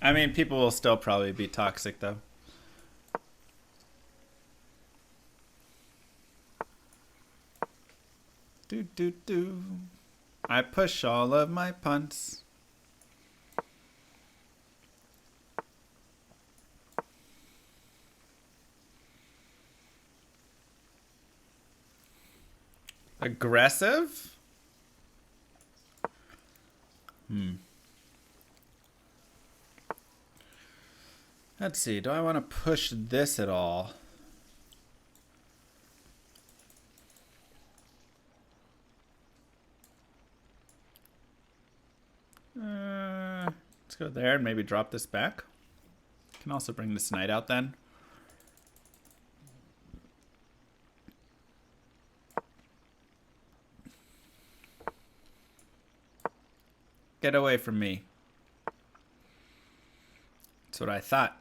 I mean, people will still probably be toxic though. Do do do. I push all of my punts. Aggressive? Let's see. Do I want to push this at all? Let's go there and maybe drop this back. Can also bring this knight out then. Get away from me. That's what I thought.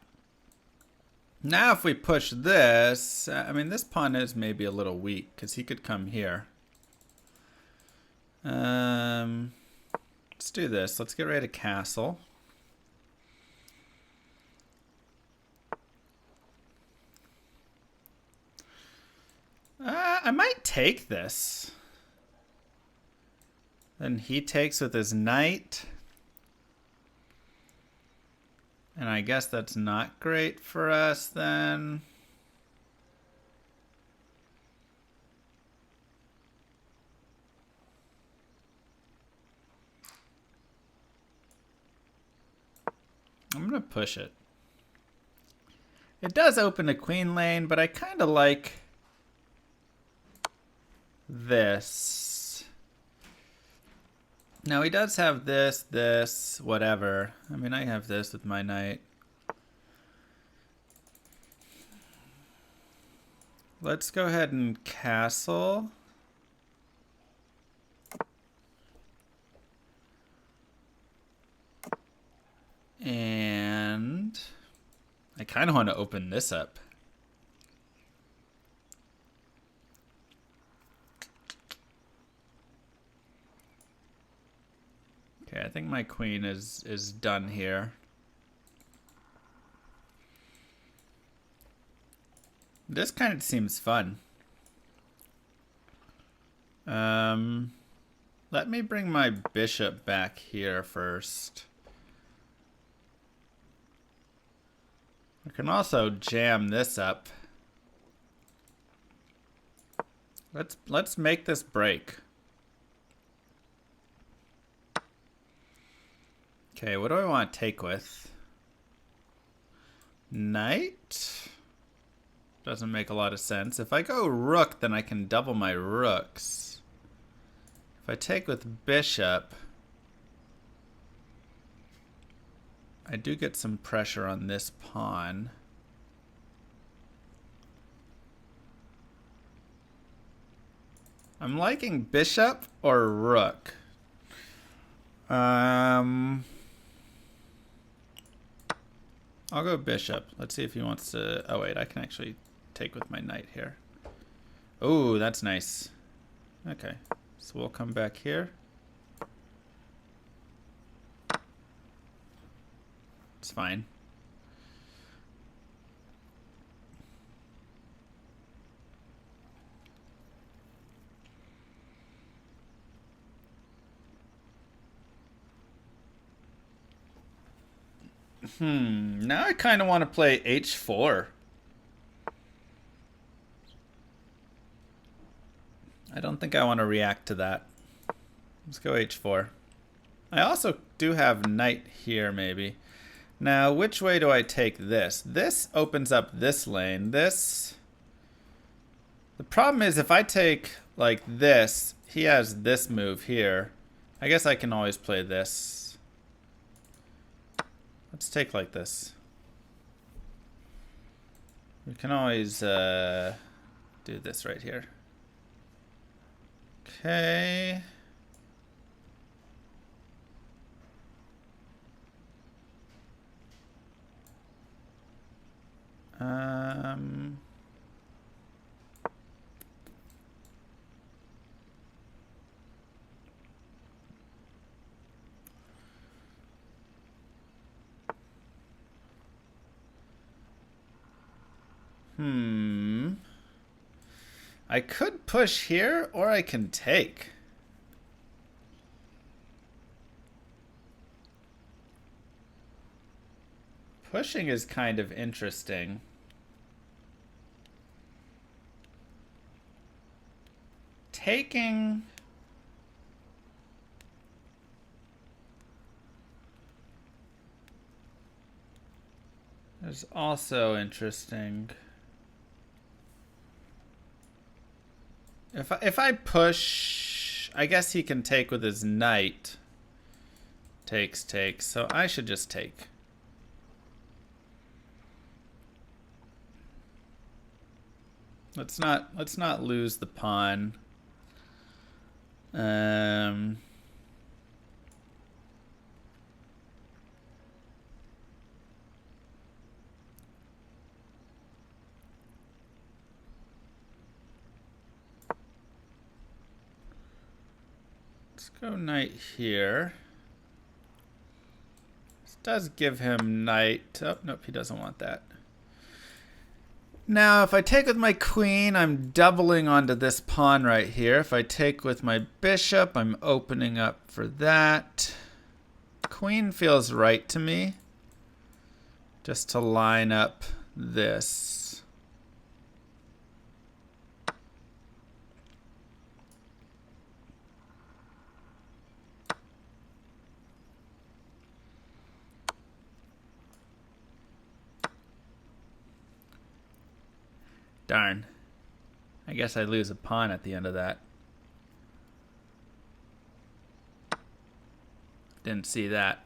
Now if we push this, I mean this pawn is maybe a little weak because he could come here. Let's do this. Let's get rid of castle. I might take this. Then he takes with his knight. And I guess that's not great for us then. I'm going to push it. It does open the queen lane, but I kind of like this. Now he does have this, whatever. I mean, I have this with my knight. Let's go ahead and castle. And I kind of want to open this up. Okay, I think my queen is done here. This kind of seems fun. Let me bring my bishop back here first. I can also jam this up. Let's make this break. Okay, what do I want to take with? Knight? Doesn't make a lot of sense. If I go rook, then I can double my rooks. If I take with bishop, I do get some pressure on this pawn. I'm liking bishop or rook. I'll go bishop. Let's see if he wants to... Oh, wait. I can actually take with my knight here. Oh, that's nice. Okay. So we'll come back here. It's fine. Now I kind of want to play h4. I don't think I want to react to that. Let's go h4. I also do have knight here, maybe. Now, which way do I take this? This opens up this lane. This... The problem is if I take, like, this, he has this move here. I guess I can always play this. Let's take like this. We can always do this right here. Okay. I could push here, or I can take. Pushing is kind of interesting. Taking... is also interesting. If I push, I guess he can take with his knight. Takes. So I should just take. Let's not lose the pawn. Let's go knight here. This does give him knight. Oh, nope, he doesn't want that. Now, if I take with my queen, I'm doubling onto this pawn right here. If I take with my bishop, I'm opening up for that. Queen feels right to me. Just to line up this. Darn. I guess I lose a pawn at the end of that. Didn't see that.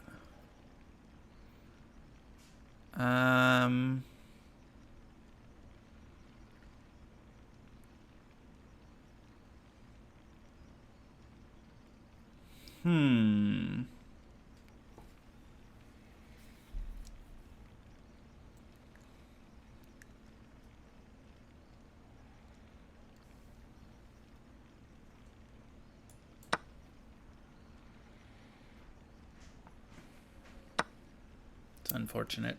It's unfortunate.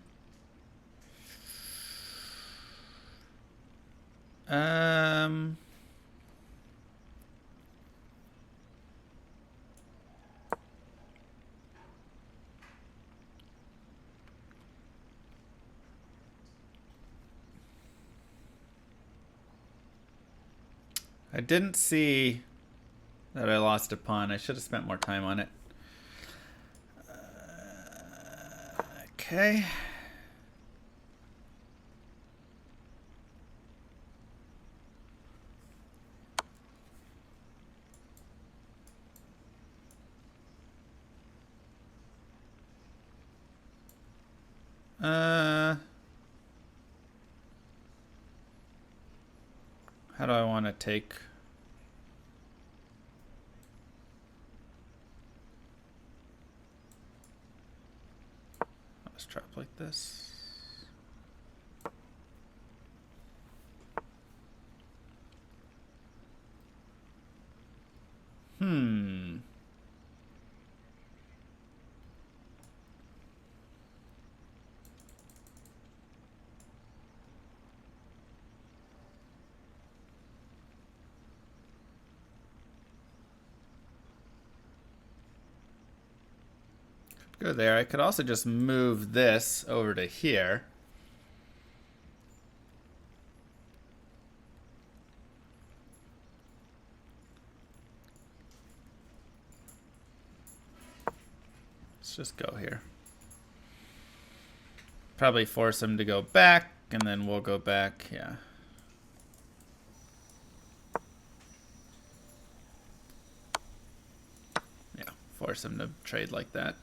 I didn't see that I lost a pawn. I should have spent more time on it. Okay. How do I want to take? Let's trap like this. Go there. I could also just move this over to here. Let's just go here. Probably force him to go back, and then we'll go back. Yeah. Yeah, force him to trade like that.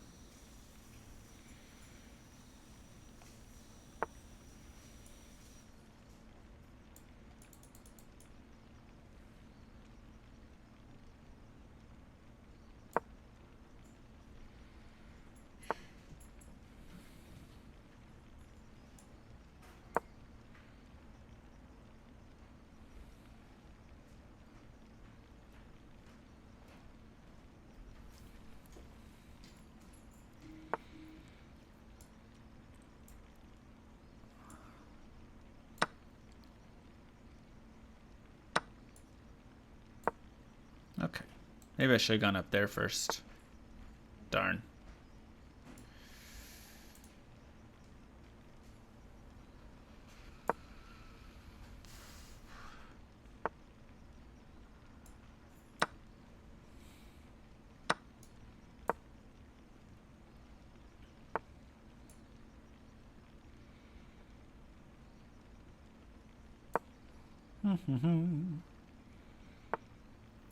Maybe I should have gone up there first. Darn.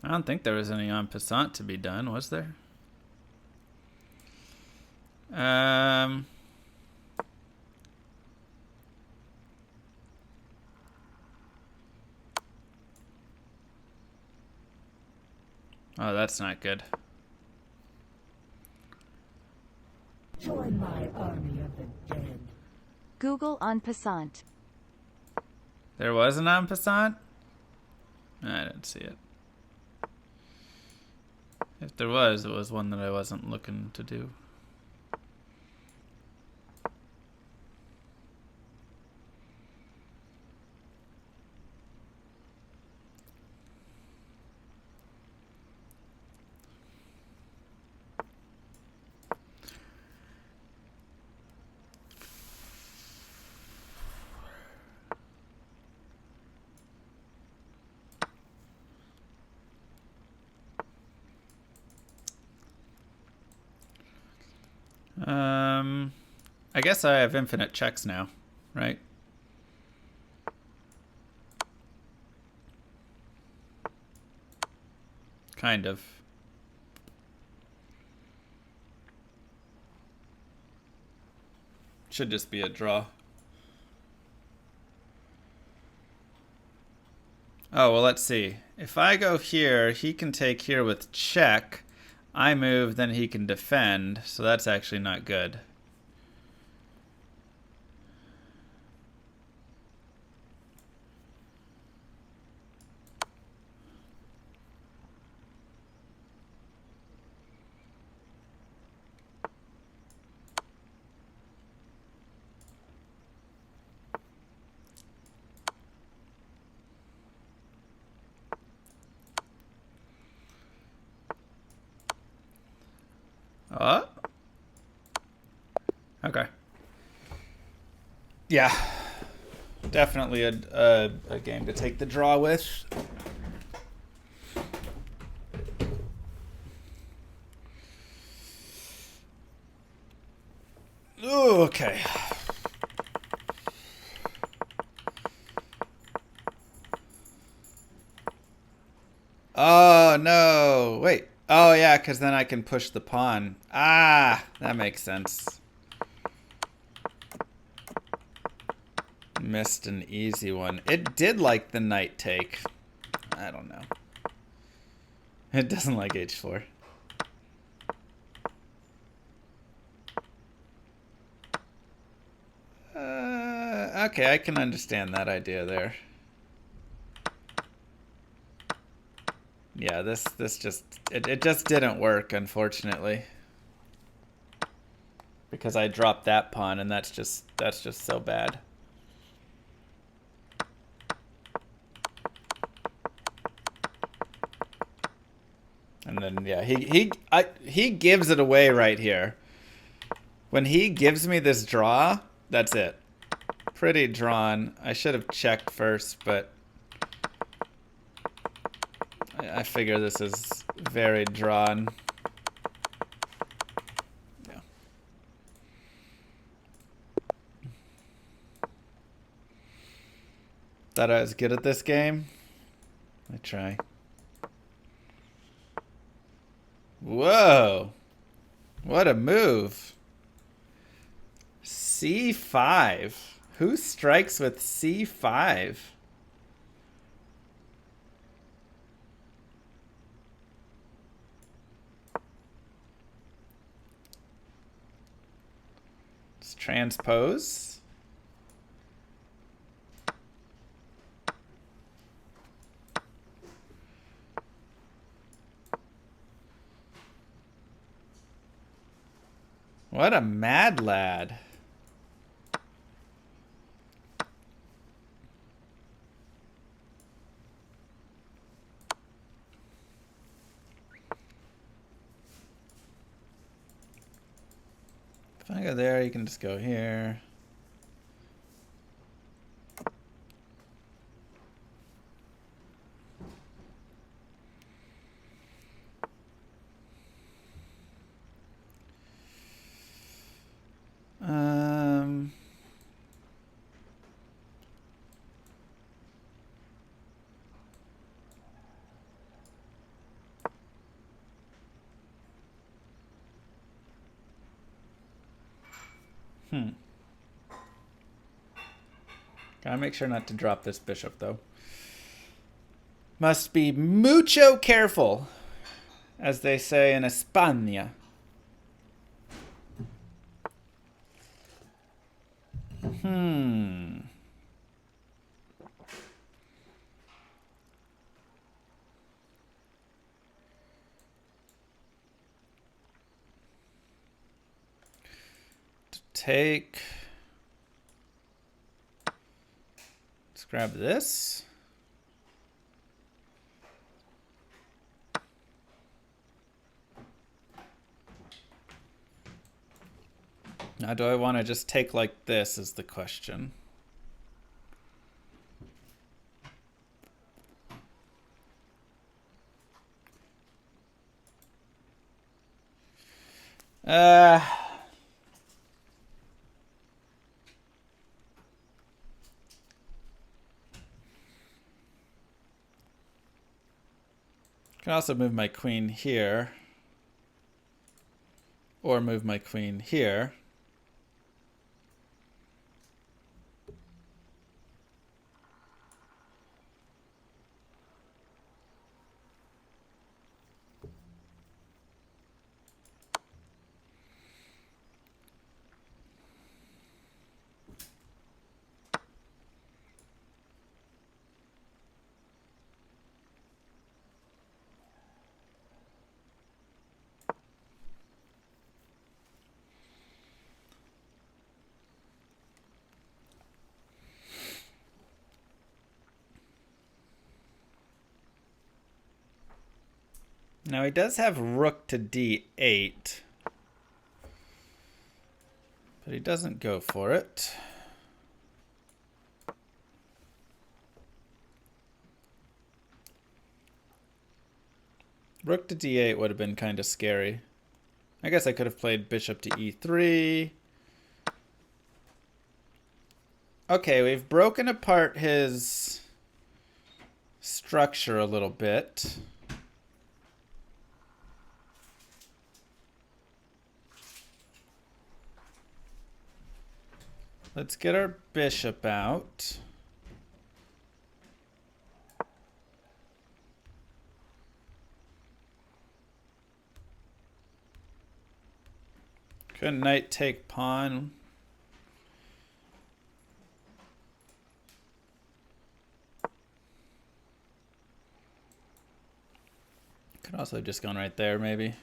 I don't think there was any en passant to be done, was there? Oh, that's not good. Join my army of the dead. Google en passant. There was an en passant? I didn't see it. If there was, it was one that I wasn't looking to do. I guess I have infinite checks now, right? Kind of. Should just be a draw. Oh, well, let's see. If I go here, he can take here with check. I move, then he can defend, so that's actually not good. Oh. Okay. Yeah. Definitely a game to take the draw with. Ooh, okay. Oh, no. Wait. Oh, yeah, because then I can push the pawn. Ah, that makes sense. Missed an easy one. It did like the knight take. I don't know. It doesn't like h4. Okay, I can understand that idea there. Yeah, this just it just didn't work, unfortunately. Because I dropped that pawn, and that's just so bad. And then yeah, he gives it away right here. When he gives me this draw, that's it. Pretty drawn. I should have checked first, but I figure this is very drawn. Yeah. Thought I was good at this game. I try. Whoa. What a move. C5. Who strikes with C5? Let's transpose. What a mad lad. If I go there, you can just go here. Um, Gotta make sure not to drop this bishop, though. Must be mucho careful, as they say in España. Take. Let's grab this. Now, do I want to just take like this is the question. Can also move my queen here. Or move my queen here. Now he does have rook to d8. But he doesn't go for it. Rook to d8 would have been kind of scary. I guess I could have played bishop to e3. Okay, we've broken apart his structure a little bit. Let's get our bishop out. Could knight take pawn. Could also have just gone right there, maybe.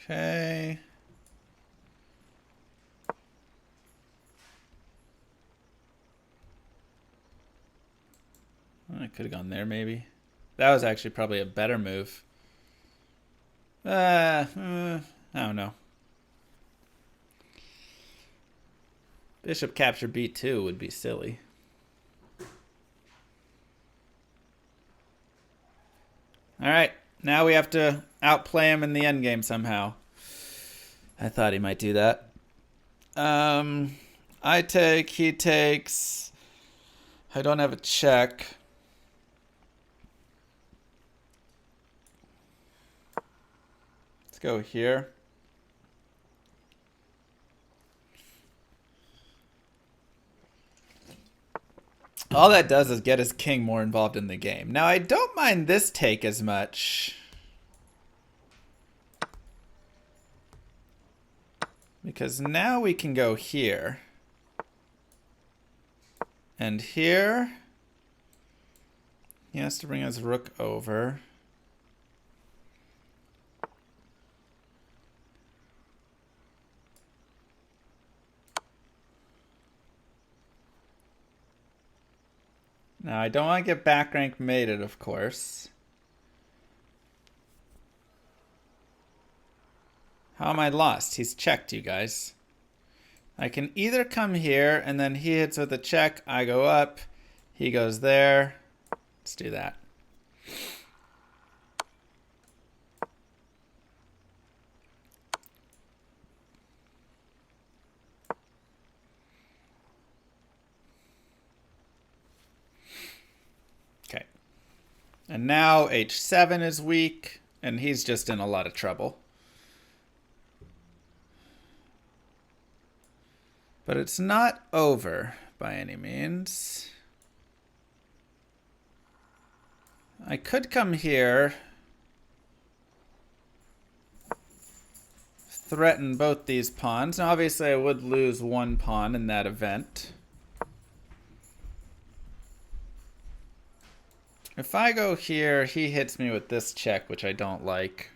Okay. I could have gone there, maybe. That was actually probably a better move. I don't know. Bishop capture b2 would be silly. All right, now we have to outplay him in the endgame somehow. I thought he might do that. I take, he takes. I don't have a check. Let's go here. All that does is get his king more involved in the game. Now, I don't mind this take as much. Because now we can go here. And here. He has to bring his rook over. Now, I don't want to get back rank mated, of course. How am I lost? He's checked, you guys. I can either come here, and then he hits with a check. I go up. He goes there. Let's do that. Okay. And now h7 is weak, and he's just in a lot of trouble. But it's not over by any means. I could come here, threaten both these pawns. Now, obviously, I would lose one pawn in that event. If I go here, he hits me with this check, which I don't like.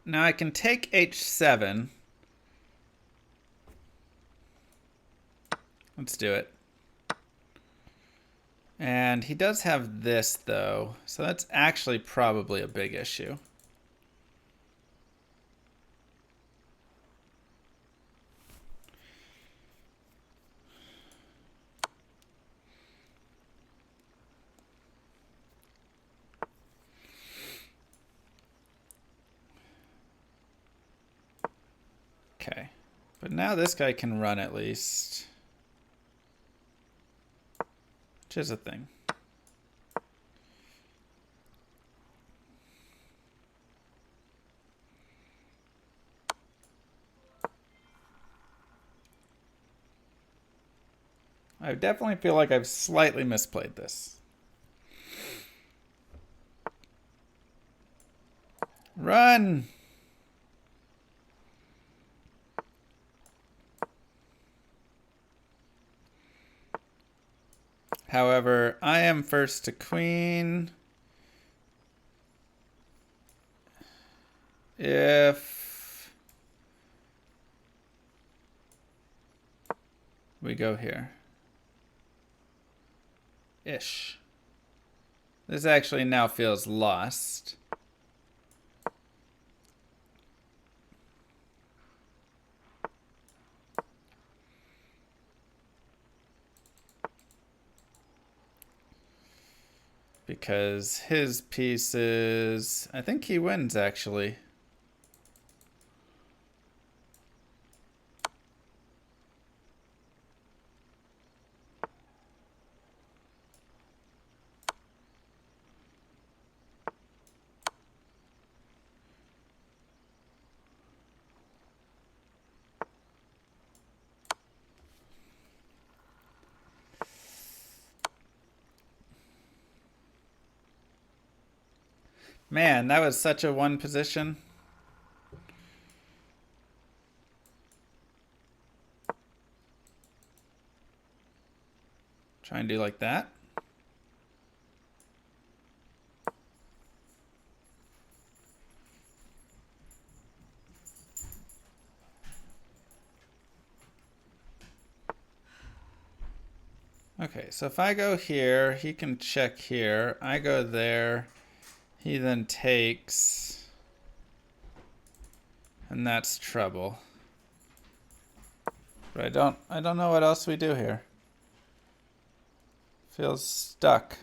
Now I can take h7. Let's do it. And he does have this, though. So that's actually probably a big issue. Okay. But now this guy can run at least. Which is a thing. I definitely feel like I've slightly misplayed this. Run! However, I am first to queen. If we go here. Ish. This actually now feels lost. Because his pieces, I think he wins actually. Man, that was such a one position. Try and do like that. Okay, so if I go here, he can check here. I go there. He then takes. And that's trouble. But I don't know what else we do here. Feels stuck.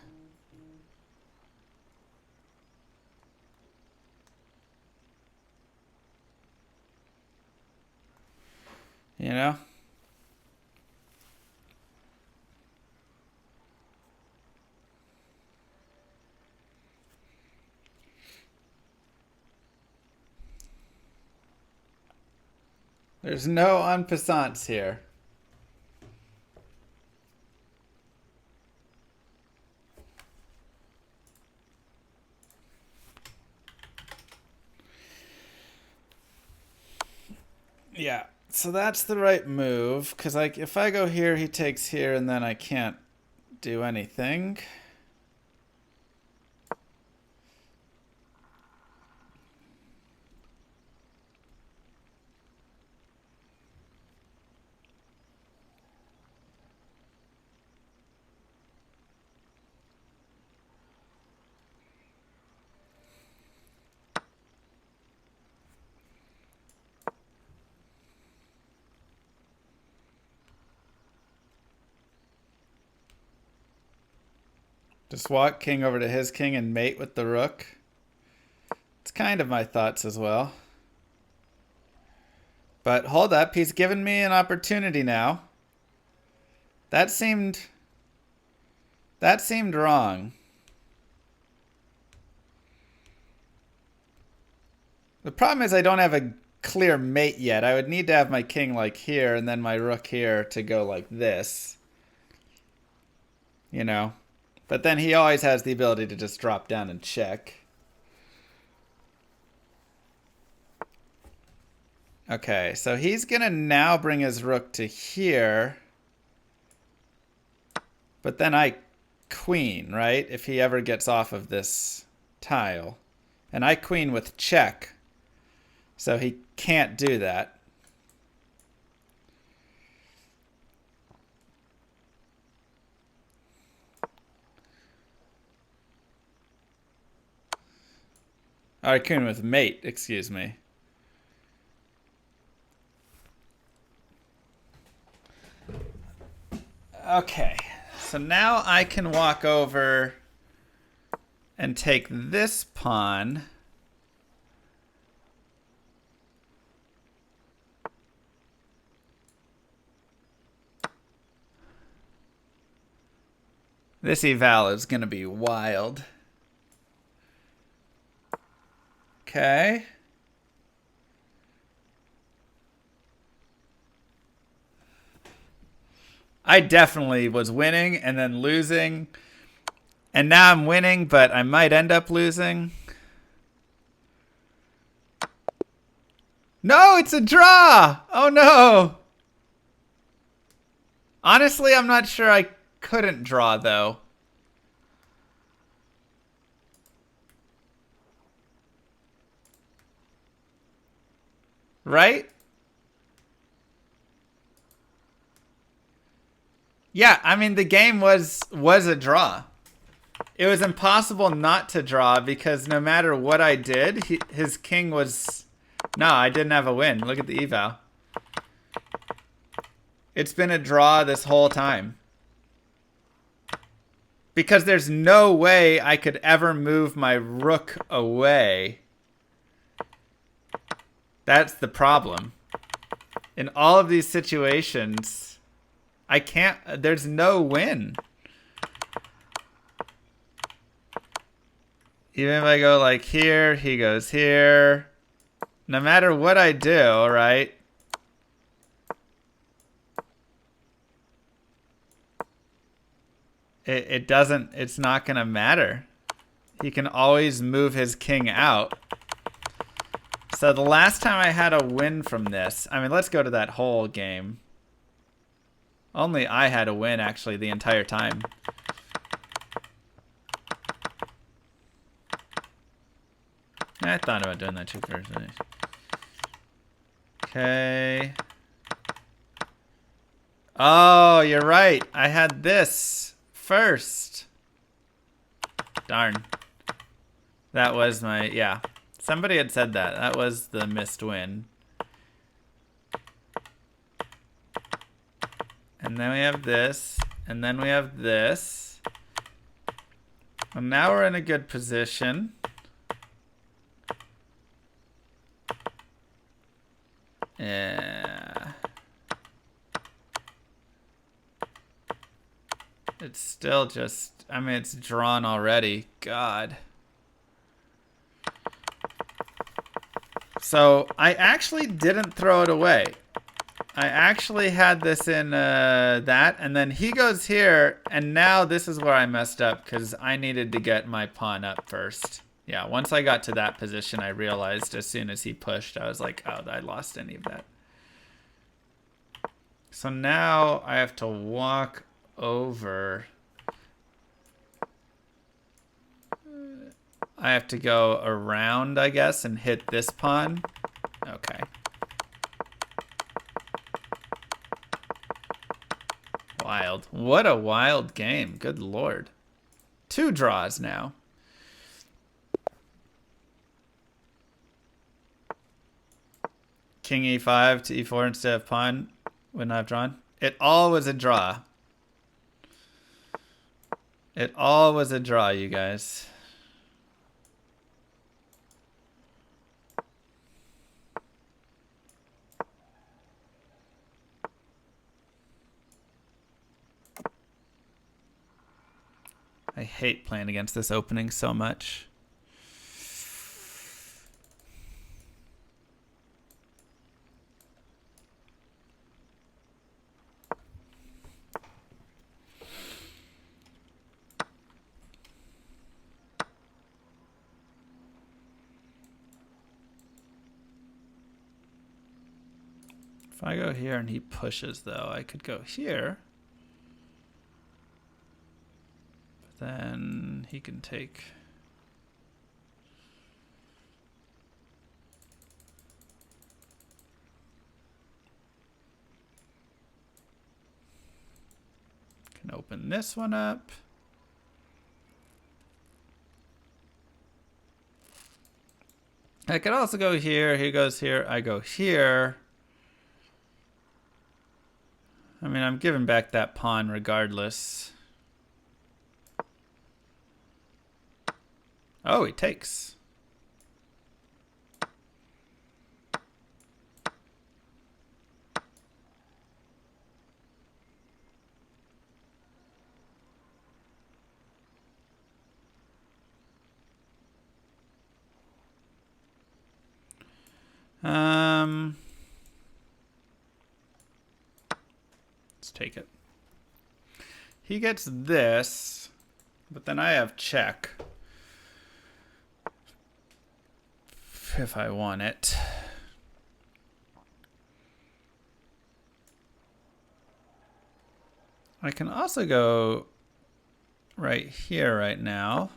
You know? There's no en passants here. Yeah, so that's the right move, because like if I go here, he takes here, and then I can't do anything. Just walk king over to his king and mate with the rook. It's kind of my thoughts as well. But hold up, he's given me an opportunity now. That seemed wrong. The problem is I don't have a clear mate yet. I would need to have my king like here and then my rook here to go like this. You know? But then he always has the ability to just drop down and check. Okay, so he's going to now bring his rook to here. But then I queen, right? If he ever gets off of this tile. And I queen with check. So he can't do that. Or I queen with mate, excuse me. Okay, so now I can walk over and take this pawn. This eval is going to be wild. Okay. I definitely was winning and then losing. And now I'm winning, but I might end up losing. No, it's a draw! Oh no! Honestly, I'm not sure I couldn't draw though. Right? Yeah, I mean the game was a draw. It was impossible not to draw because no matter what I did, his king was... No, I didn't have a win. Look at the eval. It's been a draw this whole time. Because there's no way I could ever move my rook away. That's the problem. In all of these situations, I can't... There's no win. Even if I go like here, he goes here. No matter what I do, right? It doesn't, it's not going to matter. He can always move his king out. So the last time I had a win from this, I mean, let's go to that whole game. Only I had a win, actually, the entire time. I thought about doing that too first. Okay. Oh, you're right. I had this first. Darn. That was my, yeah. Somebody had said that. That was the missed win. And then we have this. And then we have this. And now we're in a good position. Yeah. It's still just, I mean, it's drawn already. God. So I actually didn't throw it away. I actually had this in that, and then he goes here, and now this is where I messed up because I needed to get my pawn up first. Yeah, once I got to that position, I realized as soon as he pushed, I was like, oh, I lost any of that. So now I have to walk over. I have to go around, I guess, and hit this pawn. Okay. Wild. What a wild game. Good lord. 2 draws now. King e5 to e4 instead of pawn. Wouldn't have drawn. It all was a draw. It all was a draw, you guys. I hate playing against this opening so much. If I go here and he pushes, though, I could go here. But then he can take... Can open this one up. I could also go here. He goes here. I go here. I mean, I'm giving back that pawn regardless. Oh, he takes. Let's take it. He gets this, but then I have check if I want it. I can also go right here right now.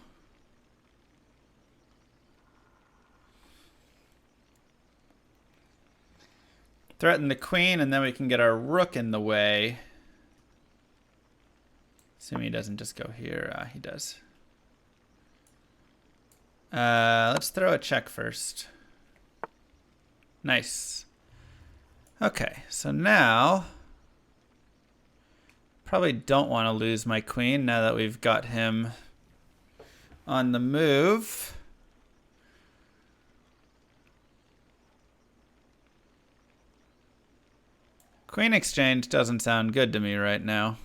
Threaten the queen, and then we can get our rook in the way. Assuming he doesn't just go here. He does. Let's throw a check first. Nice. Okay, so now... Probably don't want to lose my queen now that we've got him on the move. Queen exchange doesn't sound good to me right now.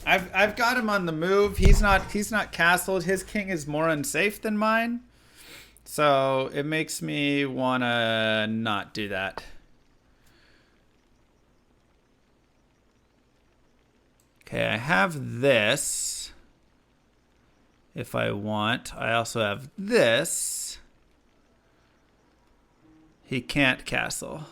I've got him on the move. He's not castled. His king is more unsafe than mine. So it makes me wanna not do that. Okay, I have this. If I want. I also have this. He can't castle.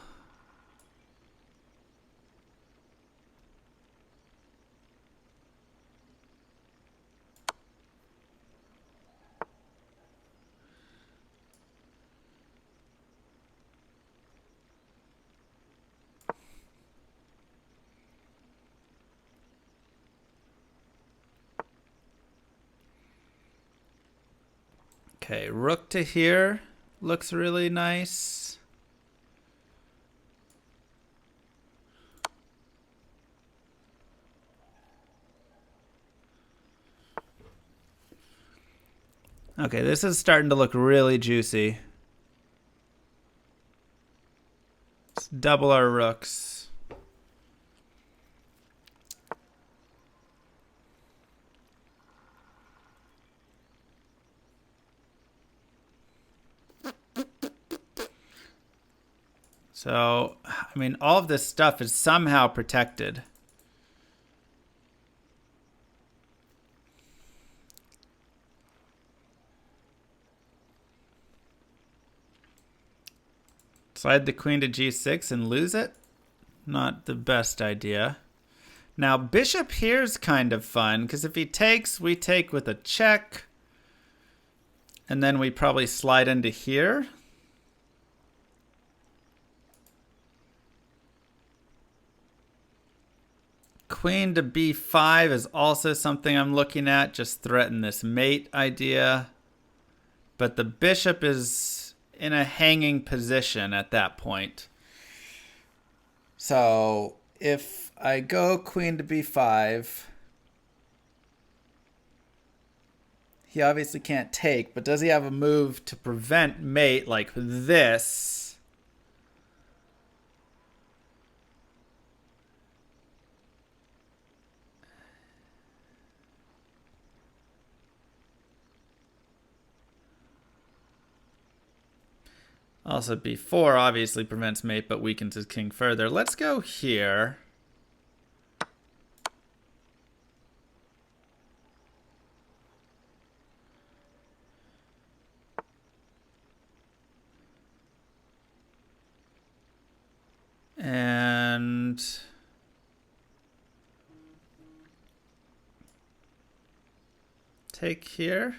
Okay, rook to here looks really nice. Okay, this is starting to look really juicy. Let's double our rooks. So, I mean, all of this stuff is somehow protected. Slide the queen to g6 and lose it? Not the best idea. Now, bishop here's kind of fun, because if he takes, we take with a check. And then we probably slide into here. Queen to b5 is also something I'm looking at. Just threaten this mate idea. But the bishop is in a hanging position at that point. So if I go queen to b5, he obviously can't take, but does he have a move to prevent mate like this? Also, b4 obviously prevents mate, but weakens his king further. Let's go here. And take here.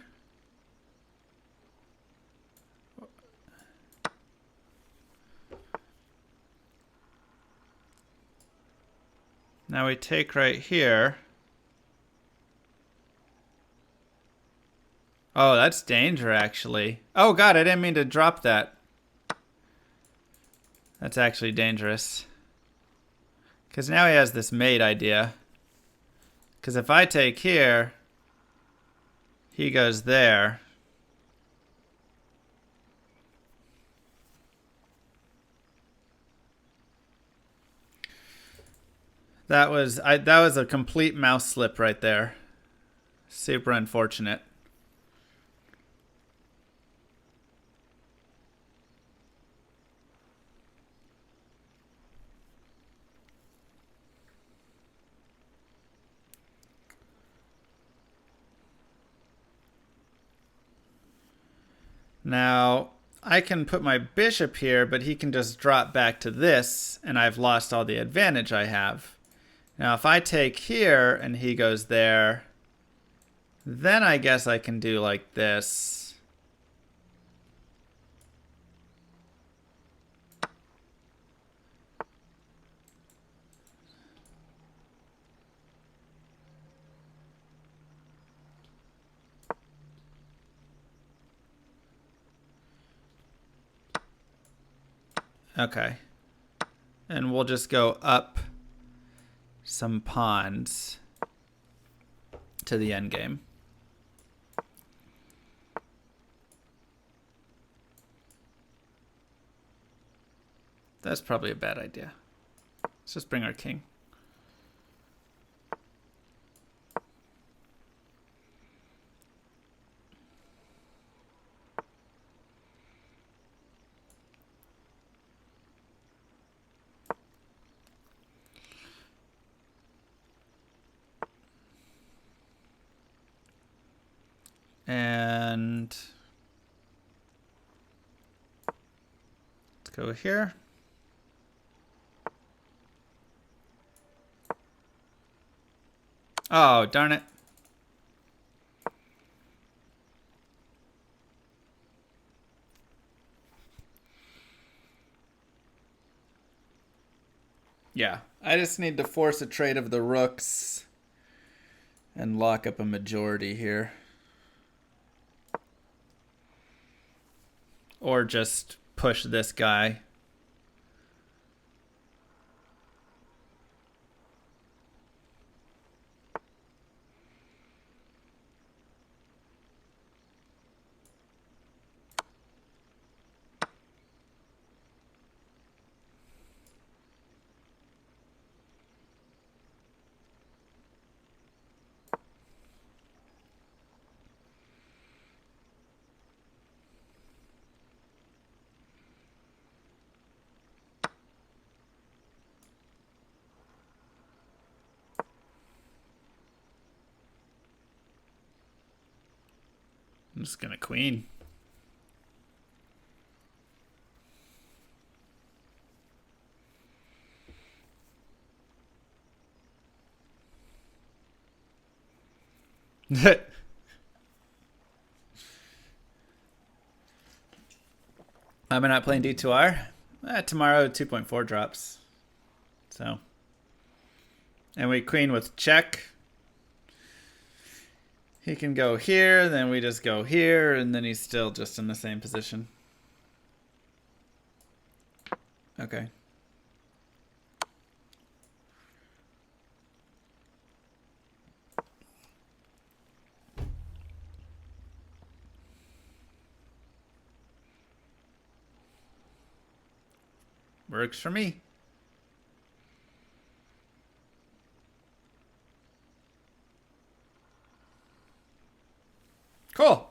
Now we take right here. Oh, that's danger, actually. Oh, God, I didn't mean to drop that. That's actually dangerous. Because now he has this mate idea. Because if I take here, he goes there. That was a complete mouse slip right there. Super unfortunate. Now, I can put my bishop here, but he can just drop back to this, and I've lost all the advantage I have. Now, if I take here and he goes there, then I guess I can do like this. Okay. And we'll just go up some pawns to the endgame. That's probably a bad idea. Let's just bring our king. And let's go here. Oh, darn it. Yeah, I just need to force a trade of the rooks and lock up a majority here. Or just push this guy. I'm just gonna queen. I'm not playing D2R. Tomorrow 2.4 drops. So. And we queen with check. He can go here, then we just go here, and then he's still just in the same position. Okay. Works for me. Cool.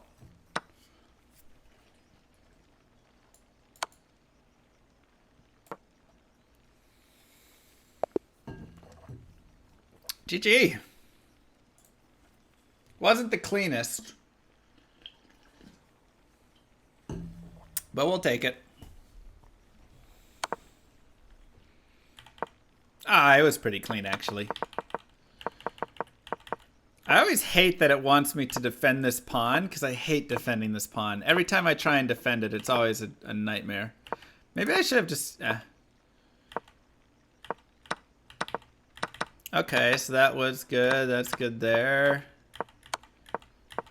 GG. Wasn't the cleanest, but we'll take it. It was pretty clean, actually. I always hate that it wants me to defend this pawn, because I hate defending this pawn. Every time I try and defend it, it's always a nightmare. Maybe I should have just... Okay, so that was good. That's good there.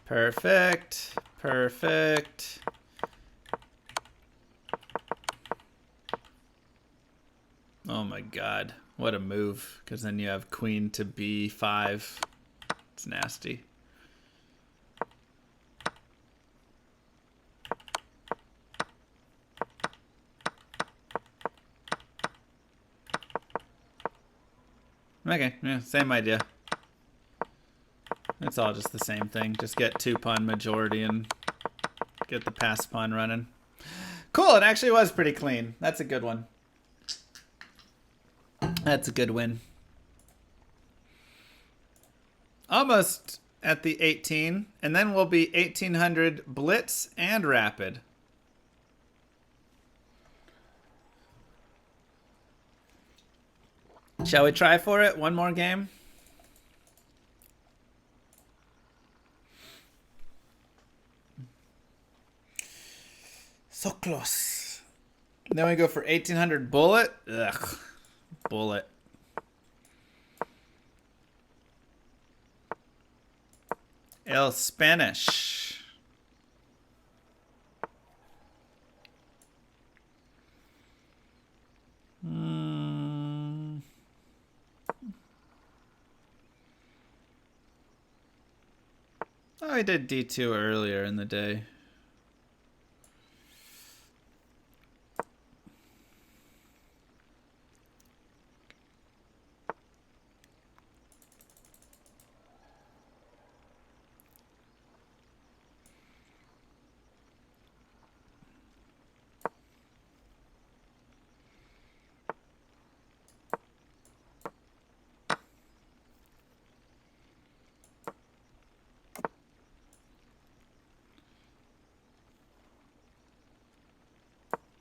Perfect. Perfect. Oh my god. What a move. Because then you have queen to b5. It's nasty. Okay, yeah, same idea. It's all just the same thing. Just get 2-pawn majority and get the pass pawn running. Cool, it actually was pretty clean. That's a good one. That's a good win. Almost at the 18, and then we'll be 1800 Blitz and Rapid. Shall we try for it? One more game? So close. Then we go for 1800 Bullet. Ugh. Bullet. El Spanish. Oh, I did D2 earlier in the day.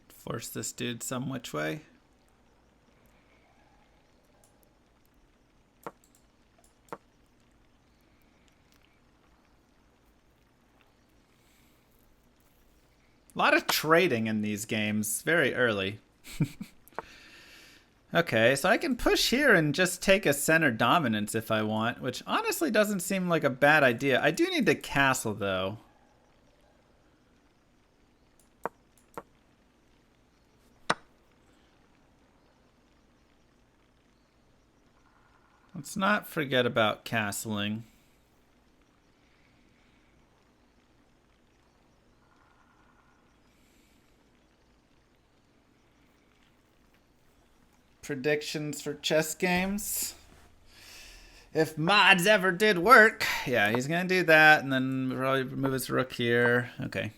Force this dude some which way. A lot of trading in these games very early. Okay, so I can push here and just take a center dominance if I want, which honestly doesn't seem like a bad idea. I do need to castle though. Let's not forget about castling. Predictions for chess games. If mods ever did work. Yeah, he's going to do that and then probably move his rook here. Okay.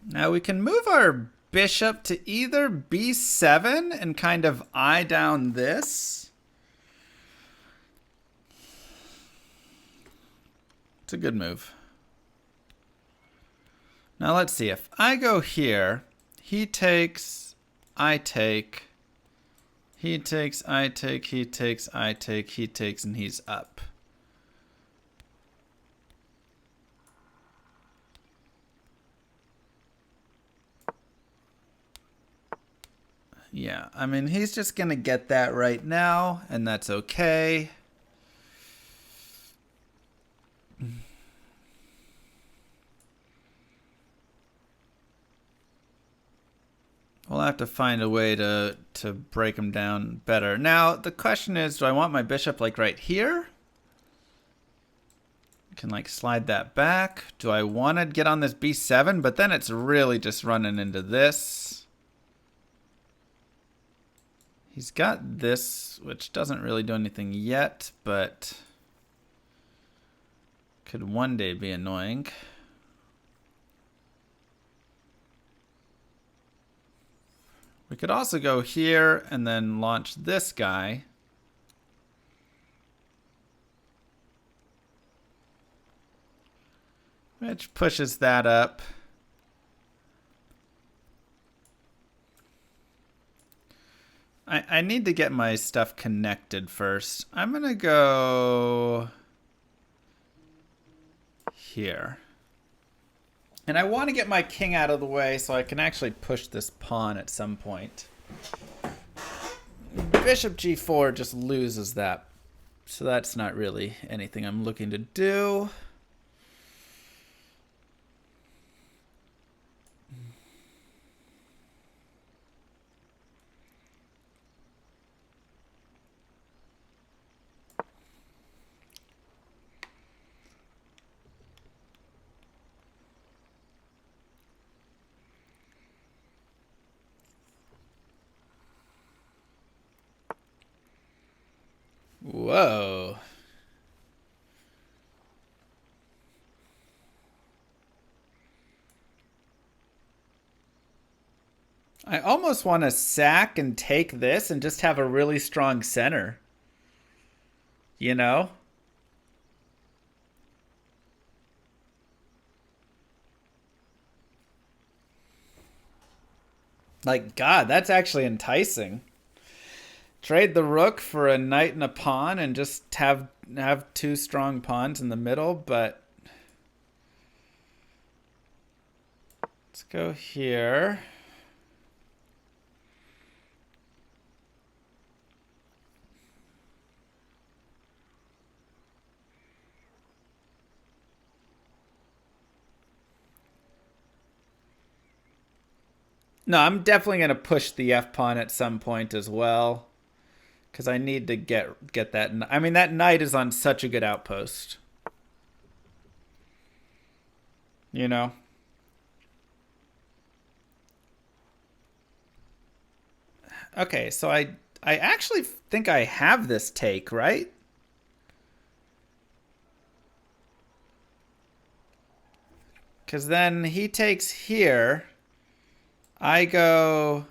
Now we can move our bishop to either b7 and kind of eye down this. It's a good move. Now let's see. If I go here, he takes, I take, He takes, I take, he takes, I take, he takes, and he's up. Yeah, I mean, he's just going to get that right now, and that's okay. We'll have to find a way to break him down better. Now, the question is, do I want my bishop like right here? Can like slide that back. Do I want to get on this b7? But then it's really just running into this. He's got this, which doesn't really do anything yet, but could one day be annoying. We could also go here and then launch this guy. Which pushes that up. I need to get my stuff connected first. I'm going to go here. And I want to get my king out of the way so I can actually push this pawn at some point. Bishop g4 just loses that. So that's not really anything I'm looking to do. Whoa. I almost want to sack and take this and just have a really strong center. You know? Like, God, that's actually enticing. Trade the rook for a knight and a pawn and just have two strong pawns in the middle, but let's go here. No, I'm definitely going to push the f-pawn at some point as well. Because I need to get that. I mean, that knight is on such a good outpost. You know? Okay, so I actually think I have this take, right? Because then he takes here. I go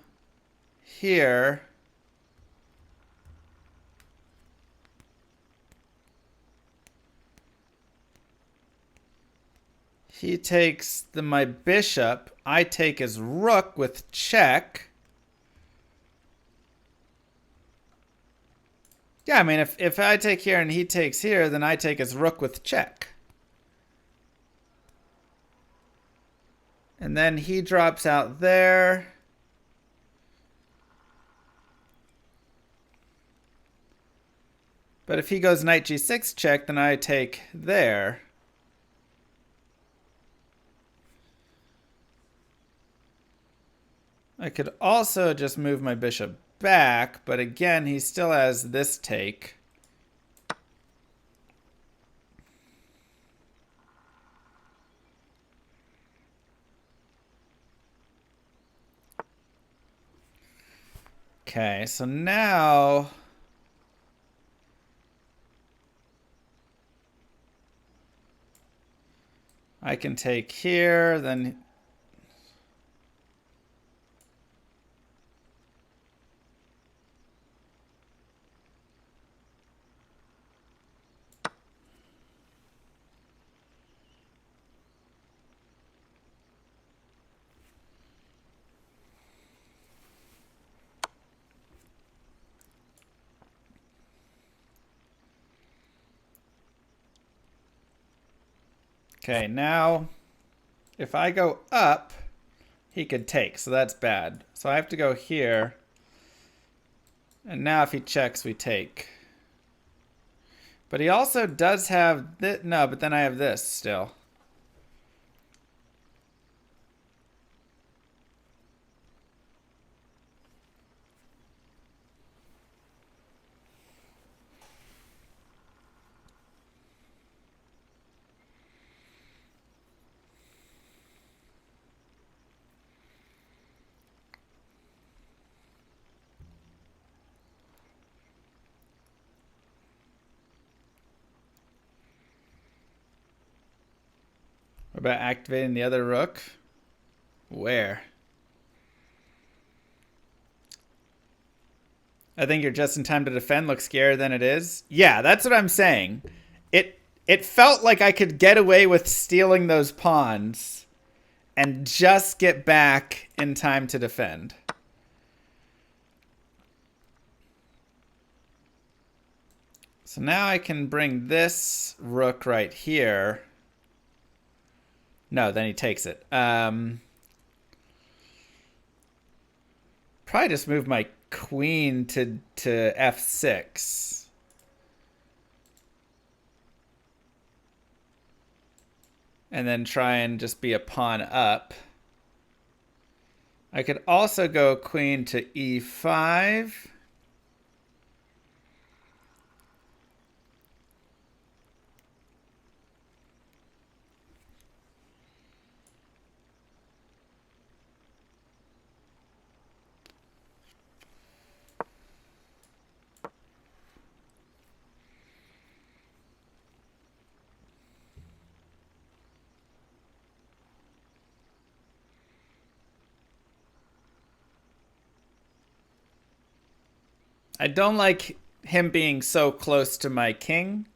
here. He takes my bishop. I take his rook with check. Yeah, I mean, if I take here and he takes here, then I take his rook with check. And then he drops out there. But if he goes knight g6 check, then I take there. I could also just move my bishop back, but again, he still has this take. Okay, so now I can take here, then Okay, now if I go up, he could take, so that's bad. So I have to go here. And now if he checks, we take. But he also does have this. No, but then I have this still. What about activating the other rook? Where? I think you're just in time to defend. Looks scarier than it is. Yeah, that's what I'm saying. It felt like I could get away with stealing those pawns and just get back in time to defend. So now I can bring this rook right here. No, then he takes it. Probably just move my queen to f6. And then try and just be a pawn up. I could also go queen to e5. I don't like him being so close to my king.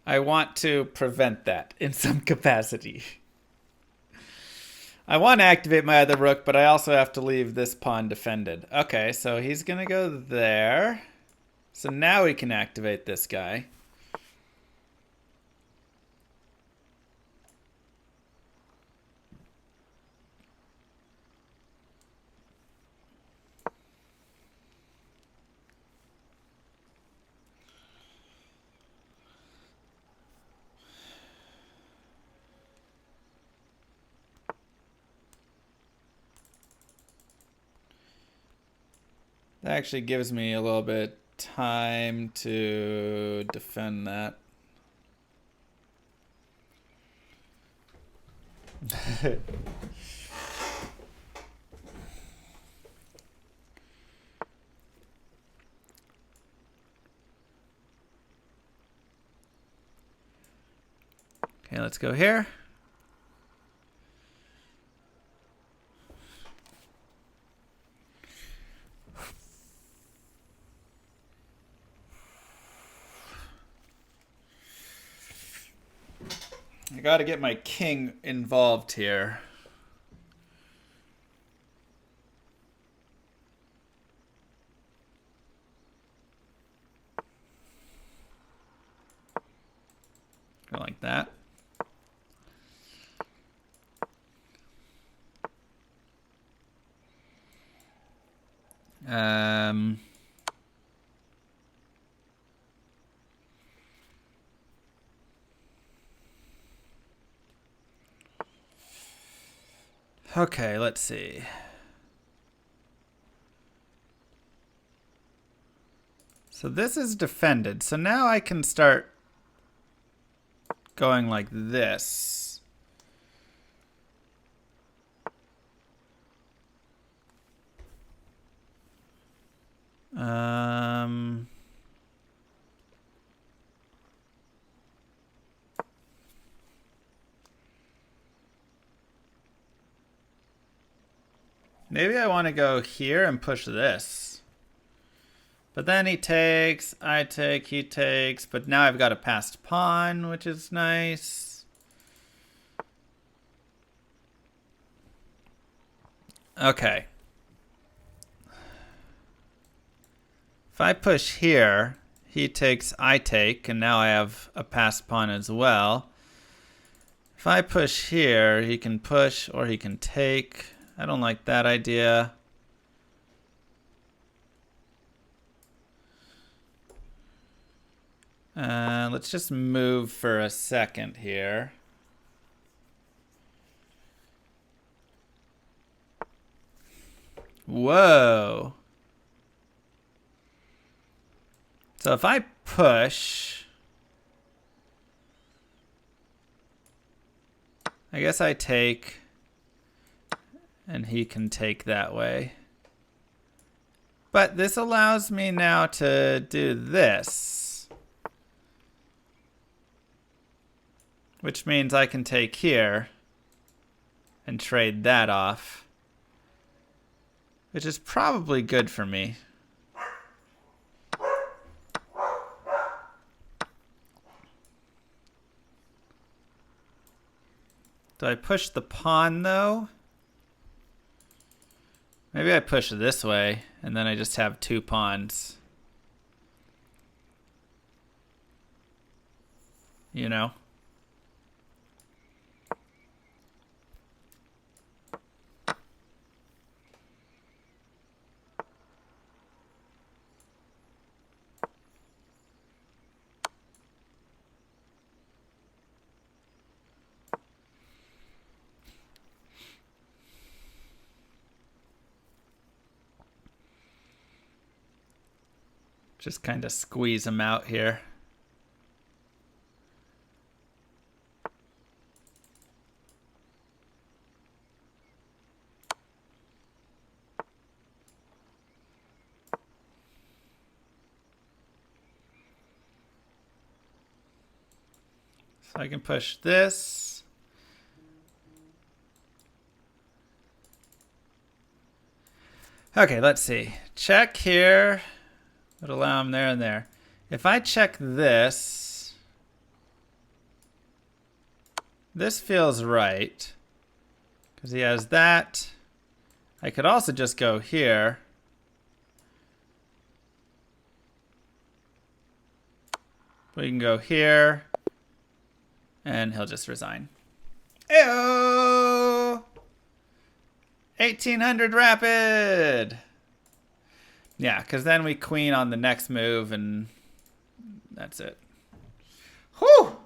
I want to prevent that in some capacity. I want to activate my other rook, but I also have to leave this pawn defended. Okay, so he's going to go there. So now we can activate this guy. That actually gives me a little bit time to defend that. Okay, let's go here. I gotta get my king involved here. Go like that. Okay, let's see. So this is defended. So now I can start going like this. Maybe I want to go here and push this. But then he takes, I take, he takes. But now I've got a passed pawn, which is nice. Okay. If I push here, he takes, I take. And now I have a passed pawn as well. If I push here, he can push or he can take. I don't like that idea. Let's just move for a second here. Whoa. So if I push, I guess I take, and he can take that way. But this allows me now to do this, which means I can take here and trade that off, which is probably good for me. Do I push the pawn though? Maybe I push this way and then I just have two pawns. You know? Just kind of squeeze them out here. So I can push this. Okay, let's see. Check here. Would allow him there and there. If I check this, this feels right because he has that. I could also just go here. We can go here and he'll just resign. Ew! 1800 rapid! Yeah, because then we queen on the next move, and that's it. Whew!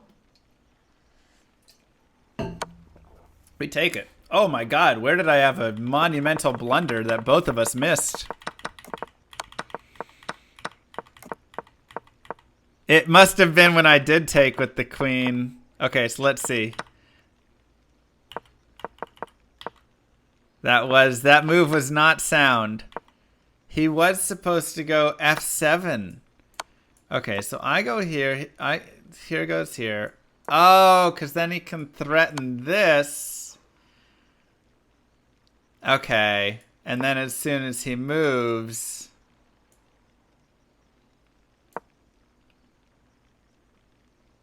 We take it. Oh my god, where did I have a monumental blunder that both of us missed? It must have been when I did take with the queen. Okay, so let's see. That move was not sound. He was supposed to go F7. Okay, so I go here. Here goes here. Oh, because then he can threaten this. Okay. And then as soon as he moves...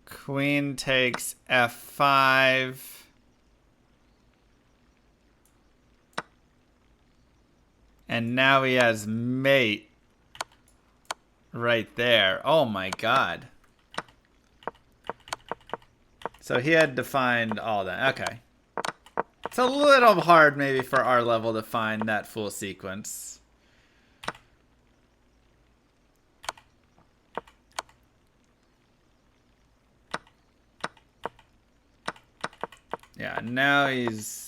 Queen takes F5. And now he has mate right there. Oh my god. So he had to find all that. Okay. It's a little hard maybe for our level to find that full sequence. Yeah, now he's...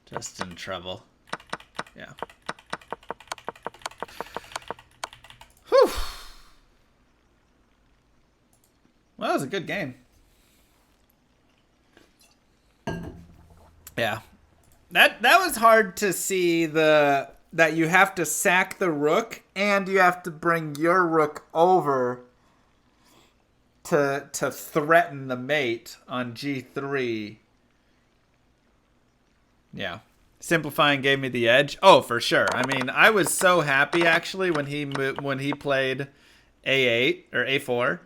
just in trouble. Yeah. Whew. Well, that was a good game. Yeah. That was hard to see that you have to sack the rook and you have to bring your rook over to threaten the mate on G3. Yeah. Simplifying gave me the edge. Oh, for sure. I mean, I was so happy actually when he played A8 or A4.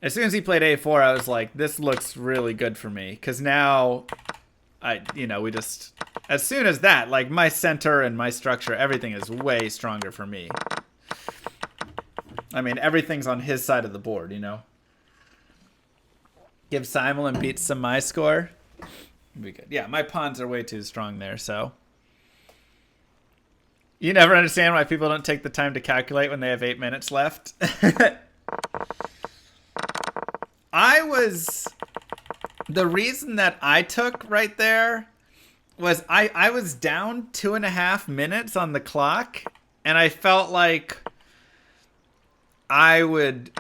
As soon as he played A4, I was like, this looks really good for me, cuz now we just as soon as that, like my center and my structure, everything is way stronger for me. I mean, everything's on his side of the board, you know? Give Simul and beat some my score. Be good. Yeah, my pawns are way too strong there, so. You never understand why people don't take the time to calculate when they have 8 minutes left. The reason that I took right there was I was down 2.5 minutes on the clock, and I felt like I would,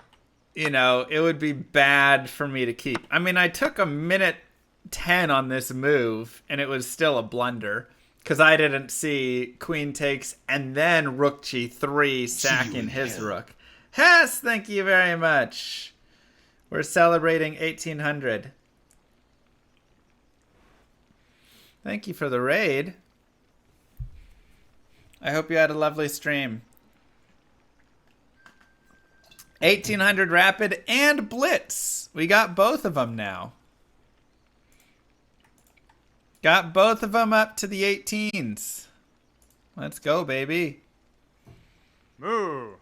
you know, it would be bad for me to keep. I mean, I took 1:10 on this move, and it was still a blunder because I didn't see queen takes and then rook g3 sacking his rook. Hess, thank you very much. We're celebrating 1800. Thank you for the raid. I hope you had a lovely stream. 1800 Rapid and Blitz. We got both of them now. Got both of them up to the 18s. Let's go, baby. Moo.